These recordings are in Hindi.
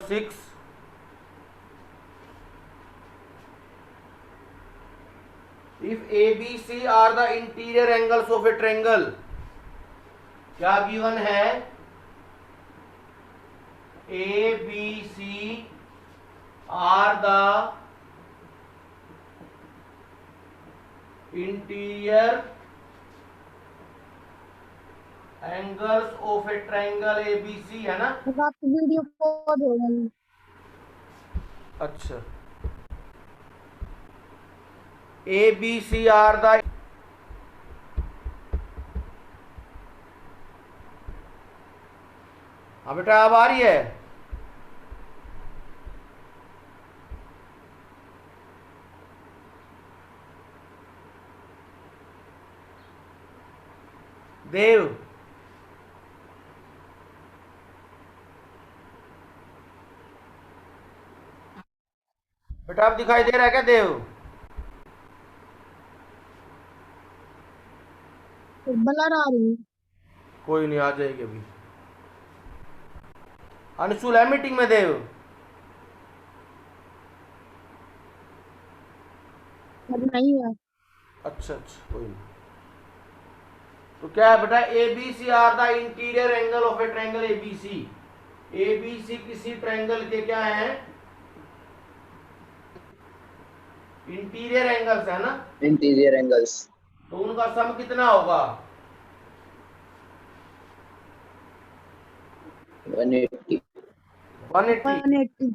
6 if ABC are the interior angles of a triangle, क्या गिवन है? ABC are the interior angles of a triangle ABC, है ना? आपकी वीडियो पॉज हो गई। अच्छा, ABC are the, हाँ बेटा अब आ रही है? देव, बेटा अब दिखाई दे रहा है क्या देव? ब्लर आ रही है। कोई नहीं, आ जाएगी अभी। अंशुल है मीटिंग में देव? नहीं है। अच्छा अच्छा, कोई नहीं। तो क्या है बेटा? ABC are the interior angle of a triangle ABC। ABC किसी ट्रायंगल के क्या है? इंटीरियर एंगल्स है ना? Interior angles. तो उनका सम कितना होगा? 180। 180। 180।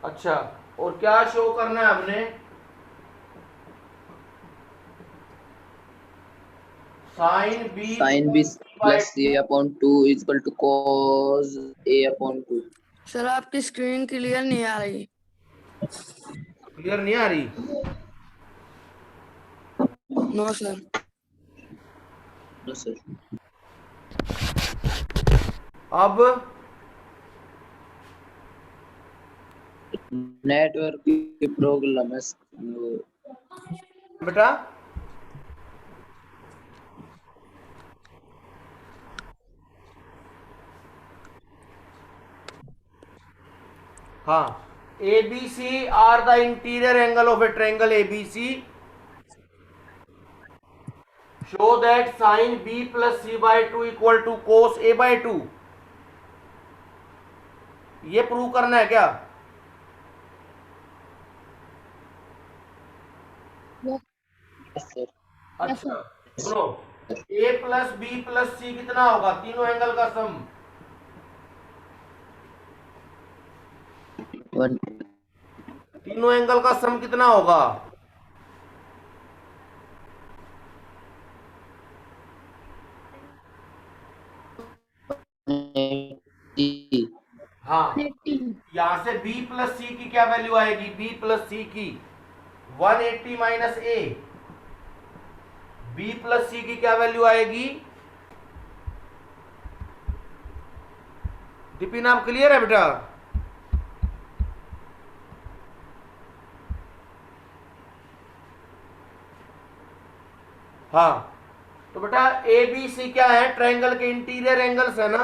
अच्छा, और क्या शो करना है हमने? Sine B plus A upon 2 equal to cos A upon 2। Sir आपकी स्क्रीन क्लियर नहीं आ रही। क्लियर नहीं आ रही? No sir. No sir. अब नेटवर्क की प्रॉब्लम है बेटा, हाँ, ABC are the interior angle of a triangle ABC. Show that sin B plus C by 2 equal to cos A by 2. ये प्रूव करना है क्या? Yes sir. अच्छा सुनो, A plus B plus C कितना होगा? तीनों एंगल का सम। 1 तीनों एंगल का सम कितना होगा? 180। हाँ, यहां से B प्लस C की क्या वैल्यू आएगी? B प्लस C की 180 minus A। B plus C की क्या वैल्यू आएगी? दीपी, नाम क्लियर है बेटा? हाँ, तो बेटा ए बी सी क्या है? ट्रायंगल के इंटीरियर एंगल्स है ना?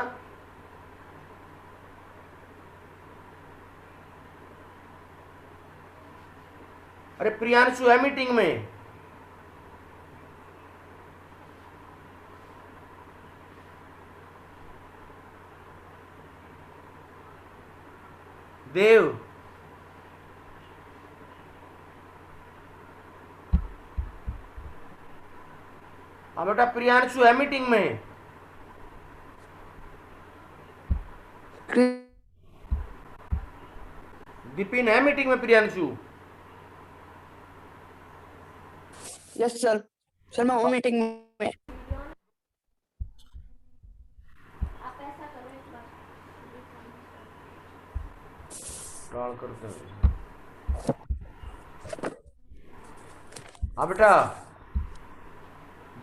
अरे प्रियांशु है मीटिंग में? देव, हाँ बेटा प्रियांशु है मीटिंग में? विपिन है मीटिंग में? प्रियांशु? Yes sir. सर मैं हूँ मीटिंग में। कॉल करते हैं। हाँ बेटा,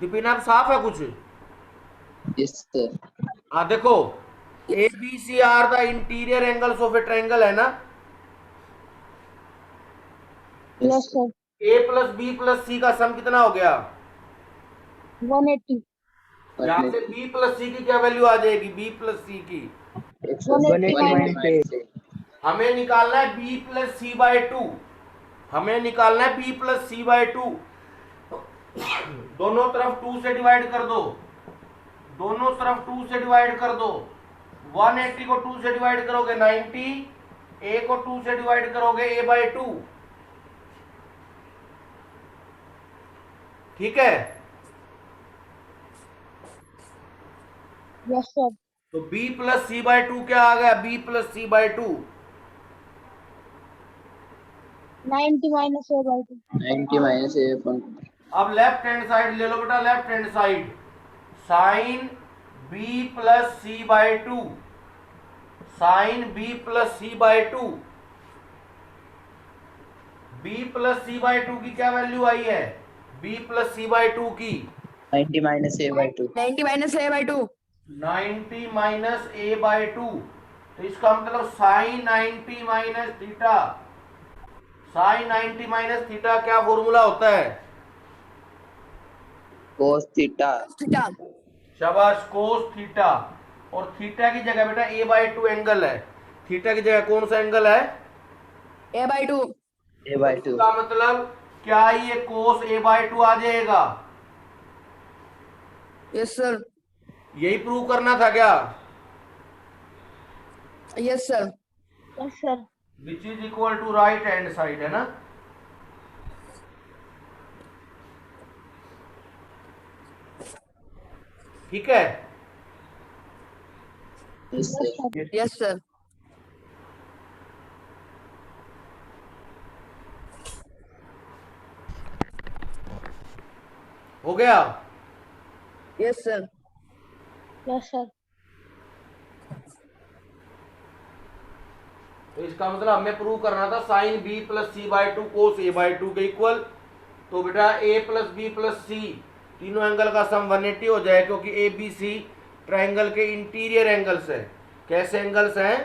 विपिन आप साफ है कुछ? Yes sir. हाँ देखो, A B C are the interior angles of a triangle है ना? Yes sir. A plus B plus C का सम कितना हो गया? 180। यहाँ से बी प्लस सी की क्या वैल्यू आ जाएगी? बी प्लस सी की X 180 minus A. हमें निकालना है b plus C by two, हमें निकालना है b plus C by two. दोनों तरफ 2 से डिवाइड कर दो, दोनों तरफ 2 से डिवाइड कर दो। 180 को 2 से डिवाइड करोगे 90, a को 2 से डिवाइड करोगे a बाई टू। ठीक है, यस सर। तो b plus C by two क्या आ गया, b plus C by two 90 minus A by 2। 90 minus A upon 2. अब लेफ्ट हैंड साइड ले लो बेटा, left hand side sine b plus C by two, sine b plus C by two. b plus C by two की क्या वैल्यू आई है, b plus C by two की 90 minus A by 2. 90 minus A by 2. 90 minus A by two, तो इसका मतलब sine 90 minus theta, sine 90 minus theta क्या फॉर्मूला होता है, Cos theta. Theta. शाबाश, कोस थीटा। और थीटा की जगह बेटा ए बाई टू एंगल है, थीटा की जगह कौन सा एंगल है, A by 2. A by 2. इसका मतलब क्या ये कोस ए बाई टू आ जाएगा, Yes sir. यही प्रूव करना था क्या, Yes sir. Yes sir. Which is equal to right hand side, है ना। ठीक है, Yes, sir. Yes sir. हो गया। Yes sir. Yes sir. तो इसका मतलब हमें प्रूव करना था sine B plus C by two cos A by two के इक्वल। तो बेटा A plus B plus C तीनों एंगल का सम 180 हो जाए, क्योंकि ए बी सी ट्राइंगल के इंटीरियर एंगल्स है। कैसे एंगल्स हैं,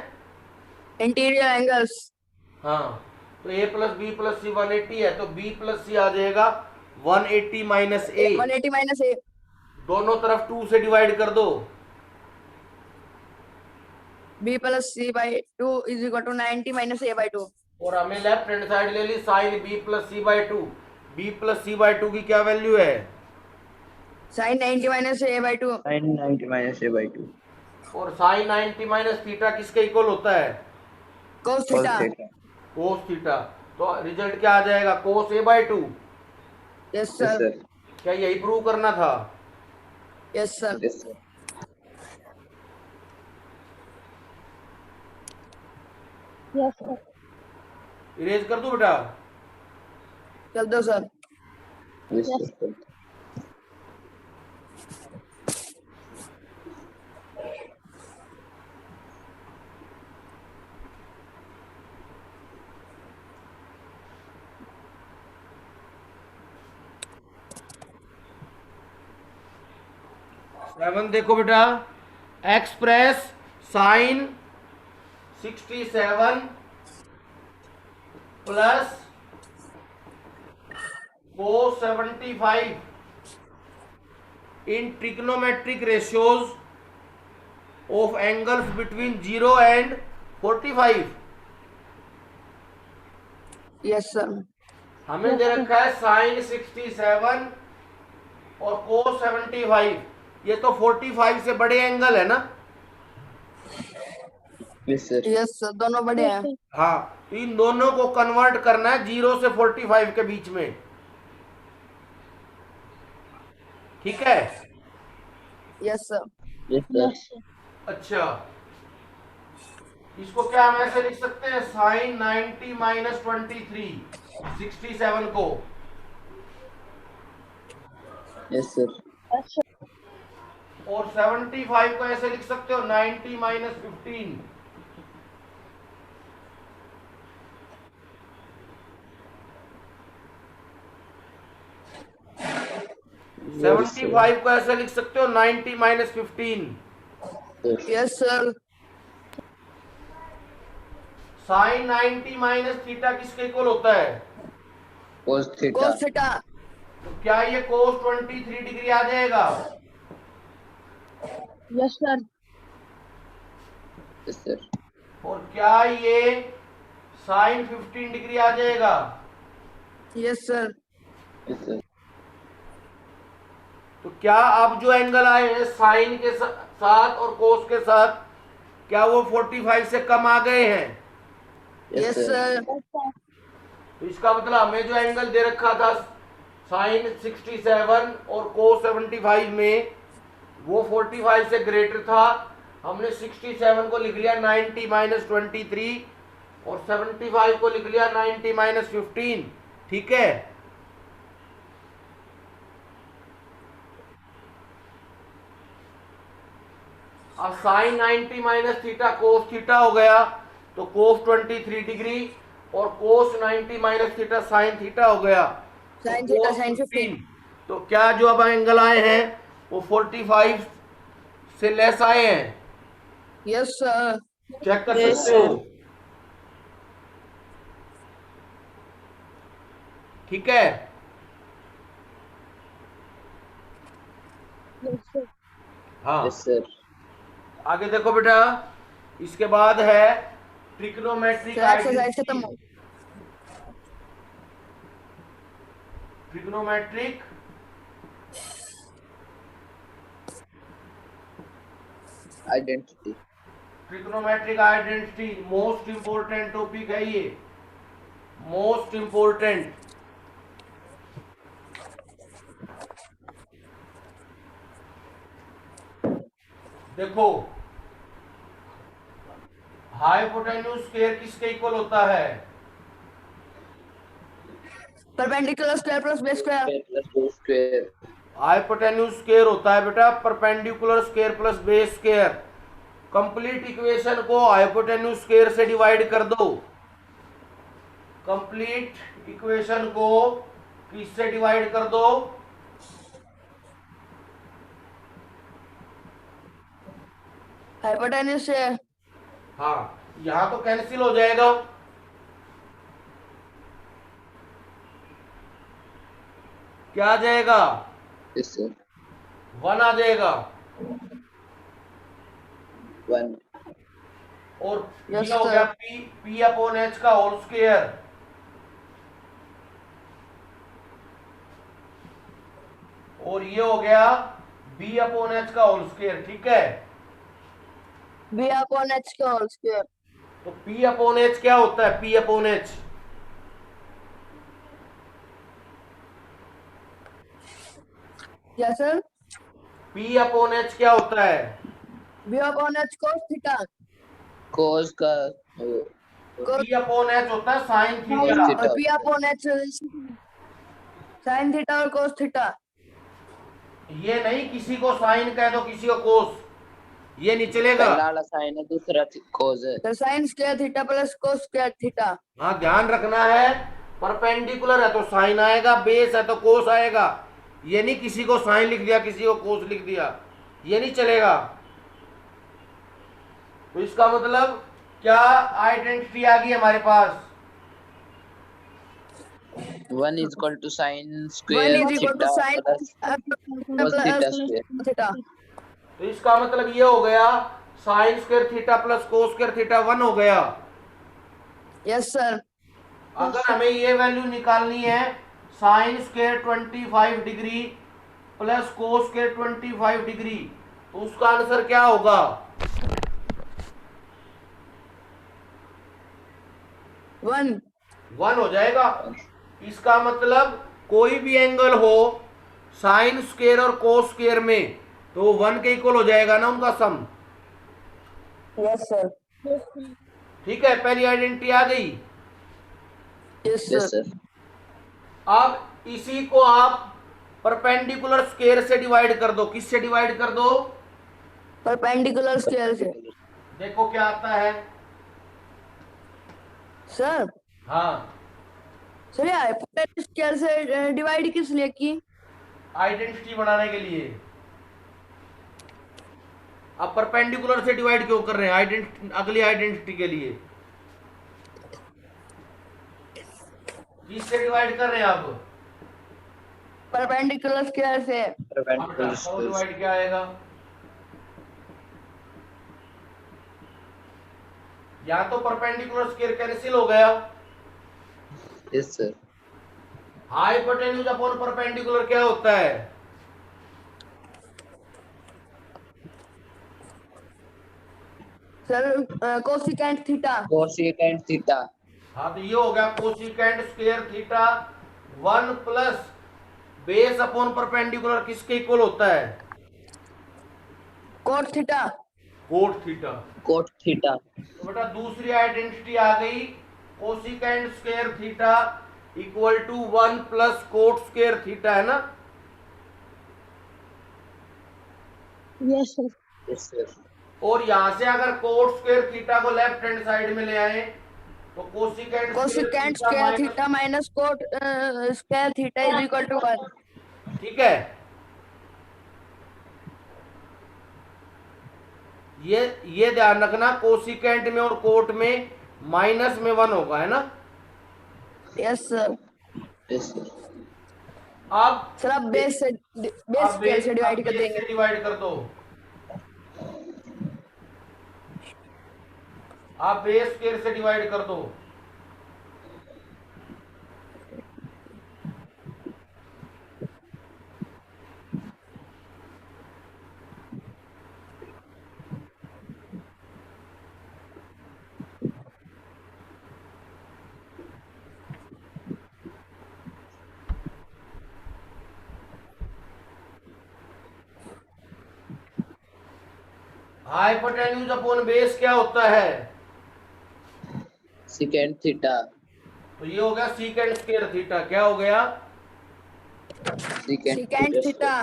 Interior angles. हाँ, तो ए प्लस सी 180 है, तो बी प्लस सी आ जाएगा 180 माइनस ए। 180 minus A. दोनों तरफ 2 से डिवाइड कर दो, B plus C by 2 is equal to 90 minus A by 2. और हमें लेफ्ट हैंड साइड ले ली sine B plus C by two. B plus C by two की क्या वैल्यू है, Sin 90 minus A by 2. Sin 90 minus A by 2. और साइन 90 माइनस थीटा किसके इक्वल होता है, Cos Cos theta. theta. Cos theta. तो रिजल्ट क्या आ जाएगा, cos A by two. Yes Yes, sir. sir. क्या यही प्रूव करना था, Yes sir. Yes, sir. Yes sir. Erase कर दो बेटा। चल दो sir. Yes, sir. 7 देखो बेटा, express sine 67 plus cos 75 in trigonometric ratios of angles between 0 and 45। Yes sir. हमें दे रखा है साइन 67 और कोस 75, ये तो 45 से बड़े एंगल है ना। Yes, sir. Yes sir. दोनों बड़े हैं. हाँ, तो इन दोनों को कन्वर्ट करना है 0 से 45 के बीच में। ठीक है, Yes sir. Yes, sir. Yes sir. अच्छा, इसको क्या हम ऐसे लिख सकते हैं, साइन 90 माइनस 23 67 को, Yes, sir. Yes sir. और 75 को ऐसे लिख सकते हो 90 माइनस 15। Yes, sir. 75 को ऐसे लिख सकते हो 90 minus 15। Yes. Yes sir. Sine 90 minus theta किसके इक्वल होता है, Cos theta. Cos theta. तो क्या ये कोस 23 डिग्री आ जाएगा। Yes sir. Yes, sir. और क्या ये साइन 15 डिग्री आ जाएगा? Yes, sir. Yes, sir. तो क्या अब जो एंगल आए हैं साइन के साथ और कोस के साथ, क्या वो 45 से कम आ गए हैं? Yes, sir. Yes, sir. तो इसका मतलब हमें जो एंगल दे रखा था साइन 67 और कोस 75 में, वो 45 से ग्रेटर था। हमने 67 को लिख लिया 90 माइनस 23 और 75 को लिख लिया 90 माइनस 15। ठीक है, अब sine 90 minus theta cos theta हो गया, तो कोस 23 डिग्री और cos 90 minus theta sine theta हो गया, तो Sin theta, cos sin 15। तो क्या जो अब एंगल आए हैं वो 45 से लेस आए हैं? Yes, sir. चेक कर Yes, सकते हो। sir. ठीक है, Yes, sir. हाँ। Yes, sir. आगे देखो बेटा, इसके बाद है ट्रिग्नोमेट्रिक Sir, exercise खत्म हो. Trigonometric Identity. Trigonometric identity most important topic है ये, मोस्ट इंपोर्टेंट। देखो, हाइपोटेन्यूज स्क्वायर किसके इक्वल होता है? Perpendicular square plus base square. Square plus whole square. Hypotenuse square होता है बेटा perpendicular square plus base square. Complete equation को हाइपोटेन्यूज स्क्वायर से डिवाइड कर दो। कंप्लीट इक्वेशन को किससे डिवाइड कर दो? Hypotenuse से. हाँ, यहां तो कैंसिल हो जाएगा, क्या आ जाएगा? Yes, sir. 1 आ जाएगा। 1. और Yes, ये हो sir. गया पी अपॉन एच का होल स्क्वायर। और ये हो गया बी अपॉन एच का होल स्क्वायर। ठीक है, B upon H का whole square. तो पी अपॉन एच क्या होता है? P upon H Yes, sir. P upon H क्या होता है? B upon H cos theta. Cos का Cos पी अपॉन एच होता है साइन cos थीटा। theta. और P upon H sin theta और cos theta. ये नहीं किसी को साइन कह दो किसी को कोस, ये नहीं चलेगा। पहला वाला साइन है, दूसरा cos है. तो sin square theta plus cos square theta. हाँ, ध्यान रखना है, परपेंडिकुलर है तो साइन आएगा, बेस है तो कोस आएगा। ये नहीं किसी को साइन लिख दिया किसी को कोस लिख दिया, ये नहीं चलेगा। तो इसका मतलब क्या आइडेंटिटी आ गई हमारे पास? 1 is equal to sin 1 square is equal to theta sin plus plus theta square. theta. तो इसका मतलब ये हो गया sign square theta plus cos square theta 1 हो गया। Yes, sir. अगर हमें ये वैल्यू निकालनी है sine square 25 degree plus cos square 25 degree, तो उसका आंसर क्या होगा? 1 हो जाएगा। इसका मतलब कोई भी एंगल हो साइन स्क्वायर और कोस स्क्वायर में, तो 1 के इक्वल हो जाएगा ना उनका सम। Yes, sir. Yes, sir. ठीक है, पहली आइडेंटिटी आ गई। Yes, Yes, sir. sir. अब इसी को आप परपेंडिकुलर स्क्वायर से डिवाइड कर दो। किससे डिवाइड कर दो? Perpendicular square से. देखो क्या आता है। Sir. हाँ, सर ये hypotenuse square से डिवाइड किस लिए की? आइडेंटिटी बनाने के लिए। अब परपेंडिकुलर से डिवाइड क्यों कर रहे हैं? आइडेंटिटी, अगली आइडेंटिटी के लिए किससे डिवाइड कर रहे हैं आप? Perpendicular square से. Perpendicular तो square. डिवाइड क्या आएगा? यहाँ तो परपेंडिकुलर स्क्वायर कैंसिल हो गया। Yes, sir. Hypotenuse upon perpendicular क्या होता है? Sir cosecant theta. Cosecant theta. हाँ तो ये हो गया cosecant square theta 1 plus base upon perpendicular किसके इक्वल होता है? Cot theta. Cot theta. Cot theta. तो बेटा दूसरी आइडेंटिटी आ गई, cosecant square theta equal to 1 plus cot square theta, है ना? Yes, sir. Yes, sir. और यहां से अगर कोट स्क्वायर थीटा को लेफ्ट हैंड साइड में ले आए तो cosecant cosecant square theta minus cot square theta is equal to 1। ठीक है, ये ध्यान रखना, कोसिकेंट में और कोट में माइनस में 1 होगा, है ना? Yes sir. Yes, sir. अब सर आप बेस स्क्वायर से डिवाइड कर देंगे। डिवाइड कर दो, आप बेस स्क्वायर से डिवाइड कर दो। हाइपोटेन्यूज अपॉन बेस क्या होता है? Secant theta. तो ये हो गया सीकेंट स्क्वायर थीटा। क्या हो गया? Secant second theta. थीटा।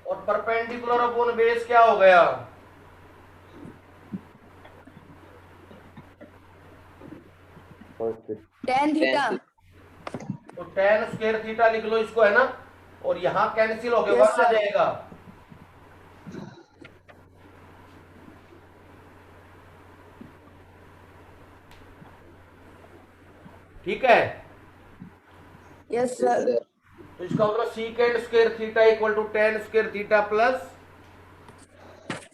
और परपेंडिकुलर अपॉन बेस क्या हो गया? Tan theta. तो टेन स्क्वायर थीटा लिख लो इसको, है ना? और यहाँ कैंसिल हो गया, Yes, 1 आ sir. जाएगा। ठीक है, यस Yes, सर। sir. तो इसका मतलब secant square theta equal to tan square theta plus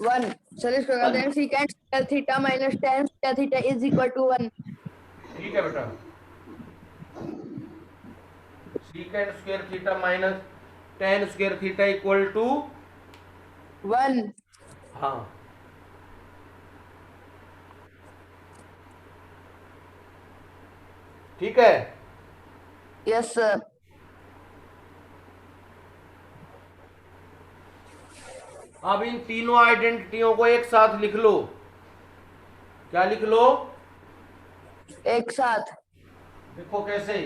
1। Sir इसको कहते हैं secant square theta minus tan square theta is equal to 1। ठीक है बेटा, secant square theta minus tan square theta equal to 1। हाँ, ठीक है। Yes sir. अब इन तीनों आइडेंटिटियों को एक साथ लिख लो। क्या लिख लो? एक साथ। देखो कैसे।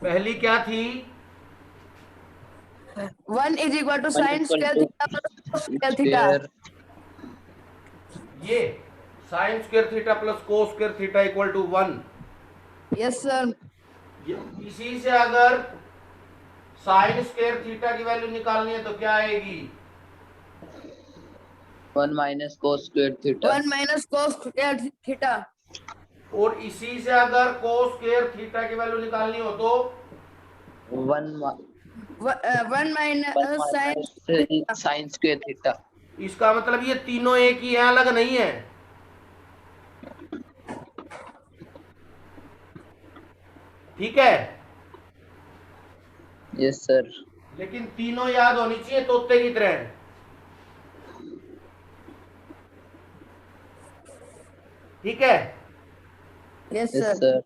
पहली क्या थी? 1 is equal to 1 sine equal square to theta plus square theta. square. ये sine square theta plus cos square theta equal to 1। Yes sir. इसी से अगर साइन स्क्वायर थीटा की वैल्यू निकालनी है तो क्या आएगी? 1 minus cos square theta. 1 minus cos square theta. और इसी से अगर कोस स्क्वायर थीटा की वैल्यू निकालनी हो तो 1 1 minus sine sin square theta. इसका मतलब ये तीनों एक ही है, अलग नहीं है। ठीक है, Yes, sir. लेकिन तीनों याद होनी चाहिए तोते की तरह। ठीक है, yes Yes, sir. sir.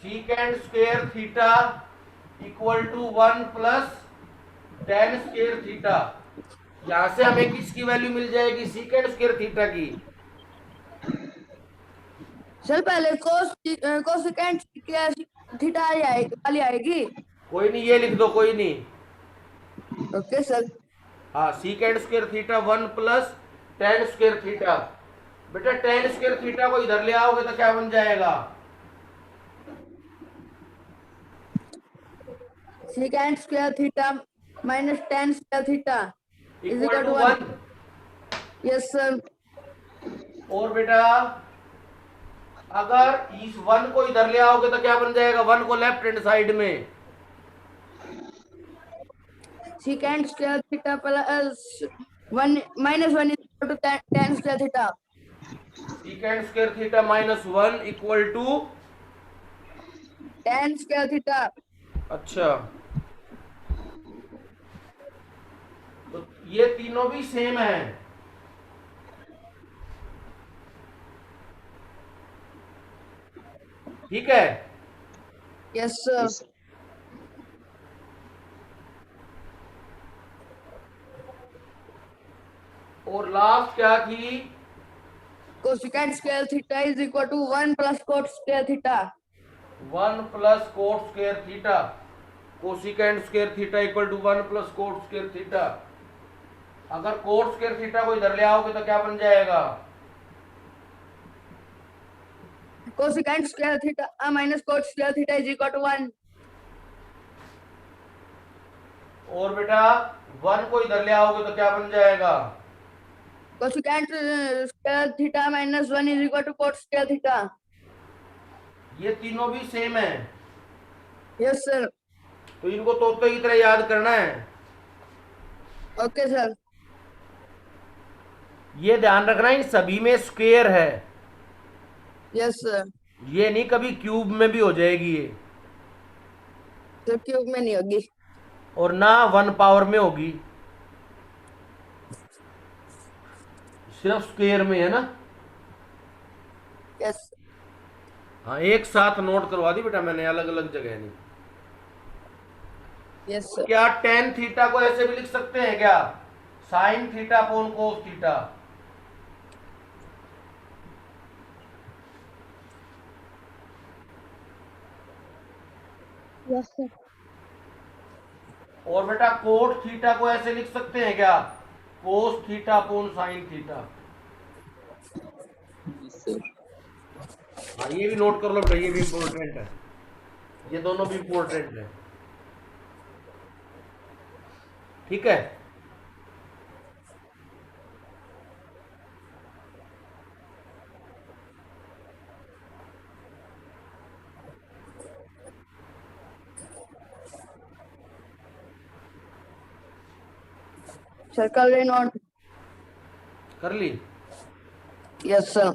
Secant square theta equal to 1 plus tan square theta. यहां से हमें किसकी वैल्यू मिल जाएगी? सीकेंड स्क्वायर थीटा की। सर पहले कोसिकेंट थीटा वाली आएगी। कोई नहीं, ये लिख दो, कोई नहीं। Okay sir. हाँ, secant square theta 1 plus tan square theta. बेटा टेन स्क्वायर थीटा को इधर ले आओगे तो क्या बन जाएगा? secant square theta minus tan square theta is equal equal to to 1. 1। Yes, sir. और बेटा अगर इस 1 को इधर ले आओगे तो क्या बन जाएगा? 1 को लेफ्ट हैंड साइड में Secant square theta plus 1 minus 1 is equal to tan square theta. secant square theta minus 1 equal to, Tan square theta. अच्छा तो ये तीनों भी सेम है। ठीक है, Yes, sir. Yes. और लास्ट क्या थी? Cosecant square theta is equal to 1 plus cot square theta. 1 plus cot square theta, cosecant square theta equal to 1 plus cot square theta. अगर कोट स्क्वायर थीटा को इधर ले आओगे तो क्या बन जाएगा? Cosecant square theta minus cot square theta is equal to 1. और बेटा 1 को इधर ले आओगे तो क्या बन जाएगा? Cosecant square theta minus 1 is equal to cot square theta. ये तीनों भी सेम है, Yes, sir. तो इनको तोते की तरह याद करना है। Okay, sir. ये ध्यान रखना इन सभी में स्क्वायर है, Yes, sir. ये नहीं कभी क्यूब में भी हो जाएगी ये, तो क्यूब में नहीं होगी। और ना 1 पावर में होगी, सिर्फ स्क्वायर में है ना। Yes. हाँ, एक साथ नोट करवा दी बेटा मैंने, अलग अलग जगह नहीं। Yes, sir. क्या टेन थीटा को ऐसे भी लिख सकते हैं क्या? Sine theta upon cos theta. Yes, sir. और बेटा कोट थीटा को ऐसे लिख सकते हैं क्या? Cos theta upon sine theta. Yes, sir. हाँ, ये भी नोट कर लो बेटा, ये भी इंपॉर्टेंट है, ये दोनों भी इंपॉर्टेंट है। ठीक है, Circle line on. कर ली। Yes, sir.